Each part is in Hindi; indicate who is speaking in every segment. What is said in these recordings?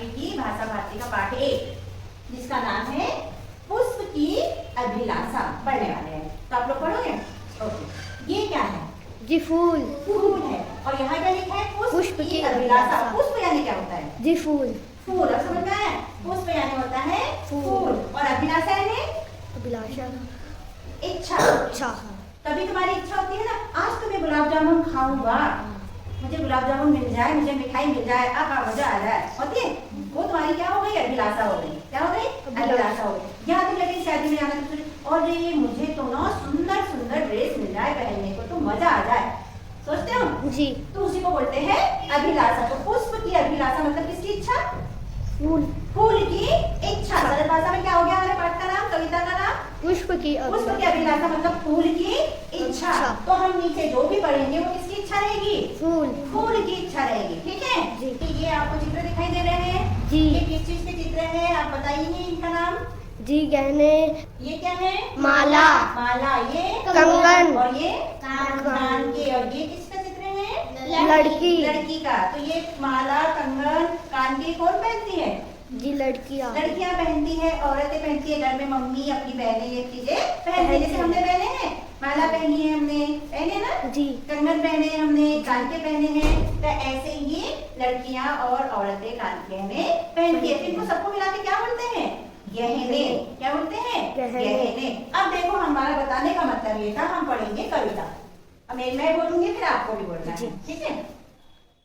Speaker 1: 8वीं की भाषा भारती का पाठ 1, जिसका नाम है पुष्प की अभिलाषा। पढ़ने वाले हैं, तो आप लोग पढ़ोगे? ओके। ये क्या है?
Speaker 2: जी फूल।
Speaker 1: फूल है। और यहाँ क्या लिखा है? पुष्प की अभिलाषा। पुष्प यानी क्या होता है?
Speaker 2: जी फूल।
Speaker 1: फूल। अब समझ में आया? पुष्प यानी होता है फूल, और अभिलाषा यानी
Speaker 2: अभिलाषा,
Speaker 1: इच्छा।
Speaker 2: इच्छा।
Speaker 1: कभी तुम्हारी इच्छा होती है ना, आज तो मैं गुलाब जामुन खाऊंगा, मुझे गुलाब जामुन मिल जाए, मुझे मिठाई मिल जाए, मजा आ जाए, होती है? वो तुम्हारी क्या हो गई? अभिलाषा हो गई। क्या हो गई? अभिलाषा हो गई। यहाँ तुम लगे शादी में जाना, और ये मुझे तो ना सुंदर सुंदर ड्रेस मिल जाए पहनने को, तो मजा आ जाए, सोचते हो
Speaker 2: जी।
Speaker 1: तो उसी को बोलते हैं अभिलाषा। तो पुष्प की अभिलाषा मतलब किसकी इच्छा?
Speaker 2: फूल।
Speaker 1: फूल की इच्छा। सरल भाषा में क्या हो गया हमारे पाठ का नाम, कविता का नाम?
Speaker 2: पुष्प की
Speaker 1: अभिलाषा मतलब फूल की इच्छा। तो हम नीचे जो भी पढ़ेंगे वो किसकी इच्छा रहेगी? फूल की इच्छा रहेगी। ठीक है जी। ये आपको चित्र दिखाई दे रहे हैं जी। ये किस चीज के चित्र है, आप बताइए इनका नाम।
Speaker 2: जी गहने।
Speaker 1: ये क्या है?
Speaker 2: माला।
Speaker 1: माला। ये
Speaker 2: कंगन।
Speaker 1: और ये कान के। और ये किसका चित्र है?
Speaker 2: लड़की
Speaker 1: का। तो ये माला, कंगन, कान के कौन पहनती है?
Speaker 2: जी लड़कियां
Speaker 1: पहनती है, औरतें पहनती है। घर में मम्मी अपनी बहनें ये चीजें पहनती है। जैसे हमने पहने हैं, माला पहनी है हमने, पहने ना जी। कंगन पहने हैं हमने, कान के पहने हैं। तो ऐसे ये लड़कियां और औरतें कान के गहने पहनती है। इनको सबको मिला के क्या बोलते हैं? गहने। क्या बोलते हैं? गहने। अब देखो हमारा बताने का मतलब ये था, हम पढ़ेंगे कविता। अब मैं बोलूंगी, फिर आपको भी बोलना है, ठीक है?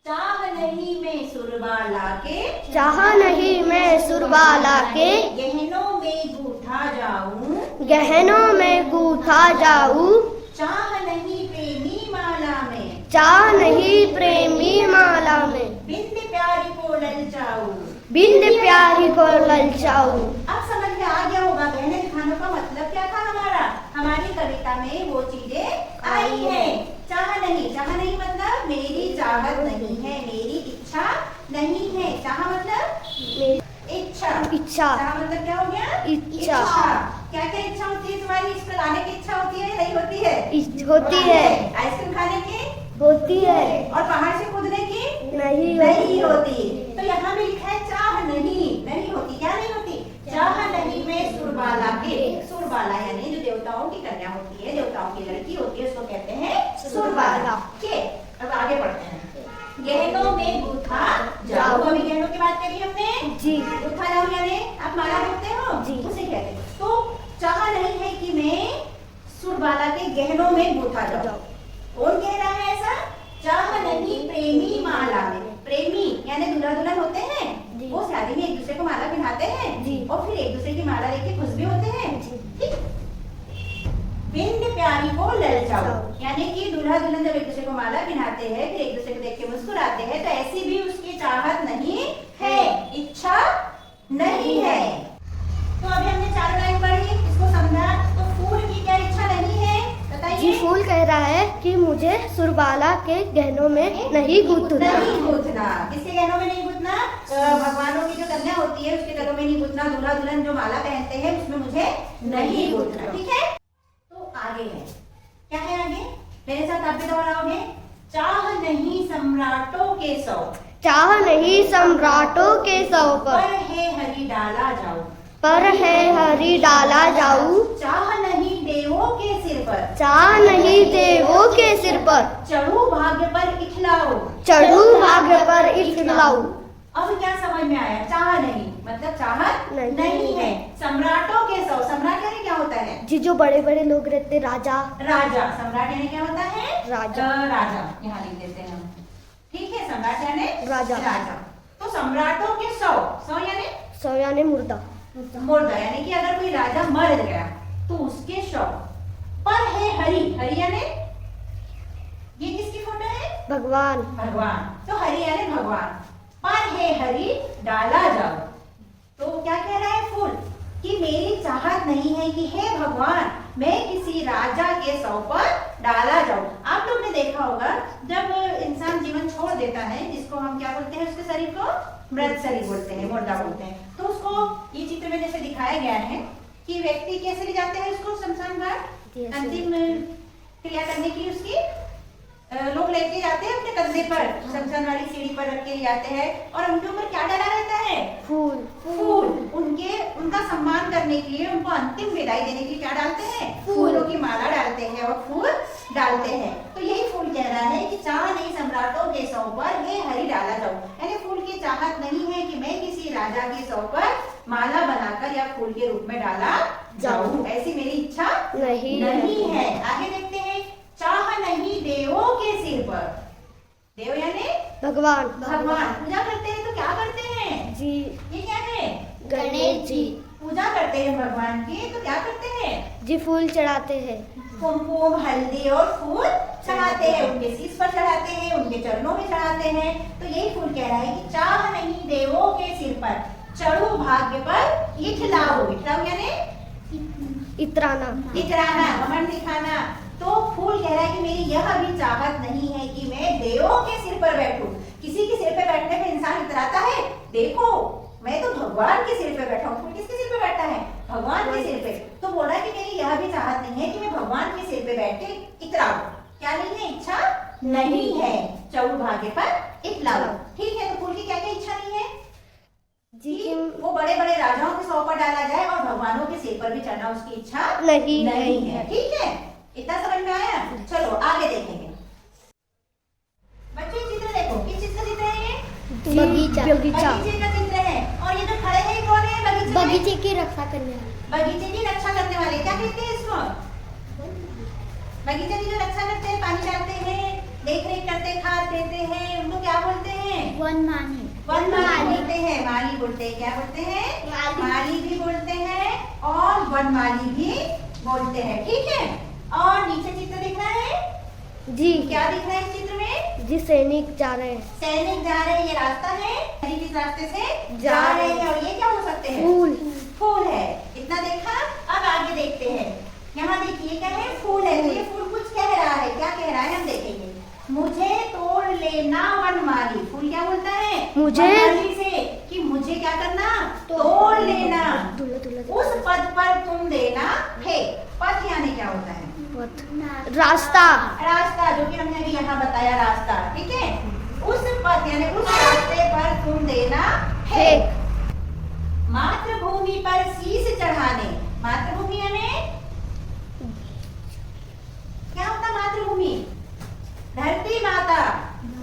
Speaker 1: चाह नहीं मैं सुरबाला के,
Speaker 2: चाह नहीं मैं सुरबाला के,
Speaker 1: गहनों में गूथा जाऊं,
Speaker 2: गहनों में गूथा जाऊं,
Speaker 1: चाह नहीं प्रेमी माला में,
Speaker 2: चाह नहीं प्रेमी माला में,
Speaker 1: बिंद प्यारी को ललचाऊं,
Speaker 2: बिंद प्यारी को ललचाऊं।
Speaker 1: अब समझ में आ गया होगा गहने दिखाने का मतलब क्या था हमारा। हमारी कविता में वो चीजें आई है। चाह नहीं मतलब मेरी चाहत नहीं है, मेरी इच्छा नहीं है। चाह मतलब इच्छा। चाह मतलब क्या हो गया? इच्छा। क्या क्या इच्छा होती है तुम्हारी? इस पर आने की इच्छा होती है, नहीं होती है?
Speaker 2: होती है।
Speaker 1: आइसक्रीम खाने की
Speaker 2: होती है।
Speaker 1: और पहाड़ से कूदने की
Speaker 2: नहीं
Speaker 1: होती। तो यहाँ भी लिखा है चाह नहीं होती। क्या नहीं होती? चाह नहीं मैं सुरबाला के। सुरबाला यानी जो देवताओं की कन्या होती है, देवताओं की लड़की होती है, उसको कहते हैं सुरबाला के। अब आगे बढ़ते हैं। गहनों में गूथा जाओ। अभी गहनों की बात करी हमने जी। गूथा जाओ यानी आप माला बोलते हो जी, उसे कहते हैं। तो चाह नहीं है कि मैं सुरबाला के गहनों में गूथा जाऊं। कौन कह रहा है ऐसा? चाह नहीं प्रेमी माला में। प्रेमी यानी दूल्हा दुल्हन होते हैं, वो शादी में एक दूसरे को माला पहनाते हैं और फिर एक दूसरे की माला लेके खुश भी होते हैं। ठीक। बिंद प्यारी को ललचाओ यानी कि दूल्हा दुल्हन जब एक दूसरे को माला पहनाते हैं, फिर एक दूसरे को देख के मुस्कुराते हैं, तो ऐसी भी उसकी चाहत नहीं है, इच्छा नहीं है। तो अभी हमने 4 लाइन पढ़ी, इसको समझा। तो फूल की क्या इच्छा नहीं है बताइए?
Speaker 2: जी फूल कह रहा है कि मुझे सुरबाला के गहनों में नहीं गूंथना।
Speaker 1: किसके गहनों में नहीं गूंथना? भगवानों की जो कन्या होती है उसके गहनों में नहीं गूंथना। दूल्हा दुल्हन जो माला पहनते हैं उसमें मुझे नहीं गूंथना। ठीक है। तो आगे है, क्या है आगे? मेरे साथ आप भी दोहराओगे। चाह नहीं सम्राटों के सौ,
Speaker 2: चाह नहीं सम्राटों के सौ
Speaker 1: पर है हरि डाला जाऊं,
Speaker 2: पर है हरि डाला जाऊं।
Speaker 1: चाह नहीं देवों के सिर पर,
Speaker 2: चाह नहीं देवों के सिर पर,
Speaker 1: चढ़ू भाग्य पर इखलाऊं,
Speaker 2: चढ़ू भाग्य पर इखलाऊं।
Speaker 1: अब क्या समझ में आया? चाह नहीं मतलब चाहत नहीं है। सम्राटों के सौ, सम्राट यानी क्या होता है?
Speaker 2: जी जो बड़े बड़े लोग रहते, राजा।
Speaker 1: सम्राट यानी क्या होता है?
Speaker 2: राजा।
Speaker 1: यहाँ लिख देते हैं हम। ठीक है, सम्राट यानी
Speaker 2: राजा।
Speaker 1: तो सम्राटों के सौ
Speaker 2: यानी मुर्दा
Speaker 1: यानी कि अगर कोई राजा मर गया तो उसके शव पर है हरि यानी ये किसकी फोटो है? भगवान। तो हरि यानी भगवान। पर है हरि डाला जाओ। तो क्या कह रहा है फूल? कि मेरी चाहत नहीं है कि हे भगवान मैं किसी राजा के शव पर डाला जाऊं। आप लोग ने देखा होगा जब इंसान जीवन छोड़ देता है, जिसको हम क्या बोलते हैं? उसके शरीर को मृत शरीर बोलते हैं, मुर्दा बोलते हैं। तो उसको ये चित्र में जैसे दिखाया गया है कि व्यक्ति कैसे ले जाते हैं उसको शमशान घाट अंतिम क्रिया करने के लिए उसकी लोग लेके जाते हैं अपने कंधे पर, शमशान वाली सीढ़ी पर रख के ले जाते हैं और उनके ऊपर क्या डाला रहता है?
Speaker 2: फूल।
Speaker 1: फूल। उनका सम्मान करने के लिए, उनको अंतिम विदाई देने के लिए क्या डालते हैं? फूलों की माला डालते हैं और फूल डालते हैं। तो यही फूल कह रहा है कि चाह नहीं सम्राटों के सौ पर हे हरि डाला जाऊं। यानी फूल की चाहत नहीं है कि मैं किसी राजा के सौ पर माला बनाकर या फूल के रूप में डाला जाऊं, ऐसी मेरी इच्छा नहीं है। आगे देखते हैं, चाह नहीं देवों के सिर पर। देव यानी
Speaker 2: भगवान।
Speaker 1: पूजा करते हैं तो क्या करते हैं
Speaker 2: जी?
Speaker 1: ये क्या है?
Speaker 2: गणेश जी।
Speaker 1: पूजा करते हैं भगवान की तो क्या करते हैं
Speaker 2: जी? फूल चढ़ाते हैं,
Speaker 1: कुमकुम हल्दी और फूल चढ़ाते हैं, उनके शीश पर चढ़ाते हैं, उनके चरणों में चढ़ाते हैं। तो यही फूल कह रहा है कि चाह नहीं देवों के सिर पर, चढ़ो भाग्य पर इठलाओ। इठलाओ यानी
Speaker 2: इतराना,
Speaker 1: घमंड दिखाना। तो फूल कह रहा है कि मेरी यह भी चाहत नहीं है कि मैं देवों के सिर पर बैठूं। किसी के सिर पे बैठने पे इंसान इतराता है, देखो मैं तो भगवान के सिर पे बैठा हूँ। फूल किसके सिर पे बैठा है? भगवान के सिर पे। तो बोल रहा है कि मेरी यह भी चाहत नहीं है कि मैं भगवान के सिर पे बैठ के इतराऊं। क्या नहीं है? इच्छा नहीं है। चढ़ो भाग्य पर इतलाओ। ठीक है, तो फूल की क्या क्या इच्छा नहीं है
Speaker 2: जी?
Speaker 1: वो बड़े बड़े राजाओं के सौ पर डाला जाए और भगवानों के सिर पर भी चढ़ना उसकी इच्छा
Speaker 2: नहीं
Speaker 1: है। ठीक है, इतना समझ में आया? चलो आगे देखेंगे। बच्चों चित्र देखो, किस चीज का चित्र है ये?
Speaker 2: बगीचा।
Speaker 1: बगीचे का चित्र है। और ये जो खड़े हैं कौन है?
Speaker 2: बगीचे की रक्षा करने वाले।
Speaker 1: बगीचे की रक्षा करने वाले। क्या कहते हैं इसको? बगीचे की जो रक्षा करते हैं, पानी डालते हैं, देख रेख करते हैं, खाद देते हैं, उनको क्या बोलते हैं?
Speaker 2: वनमाली
Speaker 1: बोलते हैं, माली बोलते हैं। क्या बोलते हैं? माली भी बोलते हैं और वनमाली भी बोलते हैं। ठीक है, और नीचे चित्र दिख रहा है
Speaker 2: जी?
Speaker 1: क्या दिख रहा है इस चित्र में?
Speaker 2: जी सैनिक जा रहे हैं।
Speaker 1: सैनिक जा रहे हैं, ये रास्ता है, किस रास्ते से जा रहे हैं। और ये क्या हो सकते हैं? फूल है। इतना देखा, अब आगे देखते हैं। यहाँ देखिए क्या है? फूल है। ये फूल कुछ कह रहा है, क्या कह रहा है हम देखेंगे। मुझे तोड़ लेना वनमाली। फूल क्या बोलता है?
Speaker 2: मुझे
Speaker 1: से कि मुझे क्या करना? तोड़ लेना। उस पद पर तुम देना है। पद यानी क्या होता है?
Speaker 2: रास्ता।
Speaker 1: जो कि हमने अभी यहाँ बताया, रास्ता। ठीक है, उस पद यानी उस रास्ते पर तुम देना है। मातृभूमि पर शीश चढ़ाने। मातृभूमि यानी क्या होता? मातृभूमि धरती माता,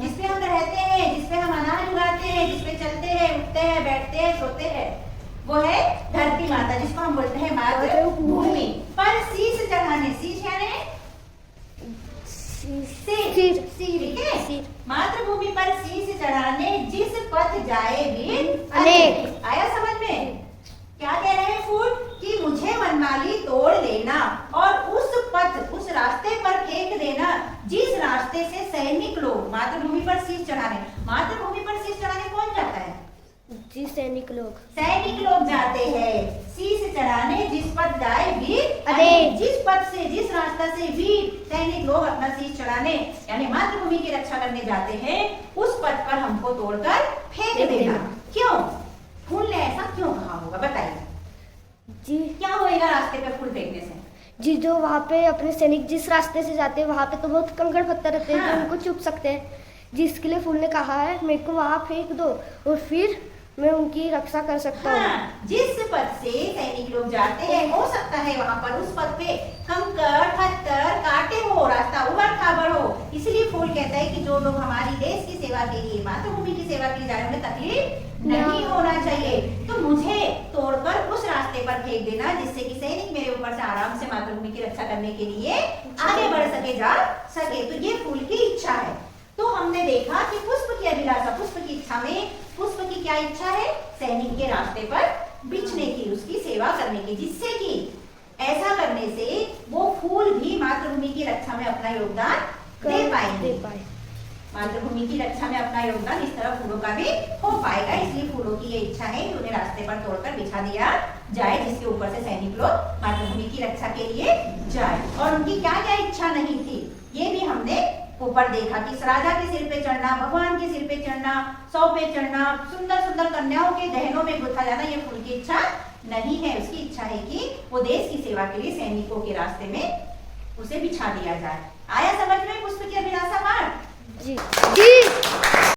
Speaker 1: जिसपे हम रहते हैं, जिसपे हम अनाज उगाते हैं, जिसपे चलते हैं, उठते हैं, बैठते हैं, सोते हैं, वो है धरती माता, जिसको हम बोलते हैं मातृभूमि। पर शीश चढ़ाने। शीश यानी सिर। ठीक है, मातृभूमि पर शीश चढ़ाने जिस पथ जाए वीर अनेक। आया समझ में? क्या कह रहे हैं फूल? कि मुझे वनमाली तोड़ लेना और उस पथ, उस रास्ते पर फेंक देना जिस रास्ते से सैनिक लोग मातृभूमि पर शीश चढ़ाने। मातृभूमि पर शीश चढ़ाने कौन जाता है?
Speaker 2: जी सैनिक लोग
Speaker 1: जाते हैं शीश चढ़ाने जिस पथ जाए वीर
Speaker 2: अनेक।
Speaker 1: जिस पथ से, जिस रास्ता से वीर सैनिक लोग अपना शीश चढ़ाने यानी मातृभूमि की रक्षा करने जाते हैं, उस पथ पर हमको तोड़कर फेंक देना। क्यों? फूल ने ऐसा क्यों कहा होगा, बताइए
Speaker 2: जी?
Speaker 1: क्या होएगा रास्ते पे फूल फेंकने से?
Speaker 2: जी जो वहाँ पे अपने सैनिक जिस रास्ते से जाते हैं वहाँ पे तो बहुत कंकड़ पत्थर रहते हैं,
Speaker 1: हाँ।
Speaker 2: जो उनको चुप सकते हैं, जिसके लिए फूल ने कहा है मेरे को वहाँ फेंक दो और फिर मैं उनकी रक्षा कर सकता हूँ।
Speaker 1: हाँ, जिस पथ से सैनिक लोग जाते हैं, हो सकता है वहाँ पर उस पथ पे कंकड़ पत्थर कांटे हो, रास्ता उबड़ खाबड़ हो, इसलिए फूल कहता है कि जो लोग हमारी देश की सेवा के लिए, मातृभूमि की सेवा के लिए जा रहे हैं, उन्हें तकलीफ नहीं होना चाहिए। तो मुझे तोड़कर उस रास्ते पर फेंक देना जिससे कि सैनिक मेरे ऊपर से आराम से मातृभूमि की रक्षा करने के लिए आगे बढ़ सके, जा सके। तो ये फूल की इच्छा है। तो हमने देखा कि पुष्प की अभिलाषा, पुष्प की इच्छा में पुष्प की क्या इच्छा है? सैनिक के रास्ते पर बिछने की, उसकी सेवा करने की, जिससे कि ऐसा करने से वो फूल भी मातृभूमि की रक्षा में अपना योगदान दे पाएंगे। मातृभूमि की रक्षा में अपना योगदान इस तरह फूलों का भी हो पाएगा। इसलिए फूलों की ये इच्छा है कि उन्हें रास्ते पर तोड़कर बिछा दिया जाए, जिसके ऊपर से सैनिक लोग मातृभूमि की रक्षा के लिए जाए। और उनकी क्या क्या इच्छा नहीं थी, ये भी हमने ऊपर देखा कि राजा के सिर पे चढ़ना, भगवान के सिर पे चढ़ना, सौ पे चढ़ना, सुंदर सुंदर कन्याओं के गहनों में गुथा जाना, ये फूल की इच्छा नहीं है। उसकी इच्छा है कि वो देश की सेवा के लिए सैनिकों के रास्ते में उसे बिछा दिया जाए। आया समझ में पुष्प की अभिलाषा पाठ?
Speaker 2: जी जी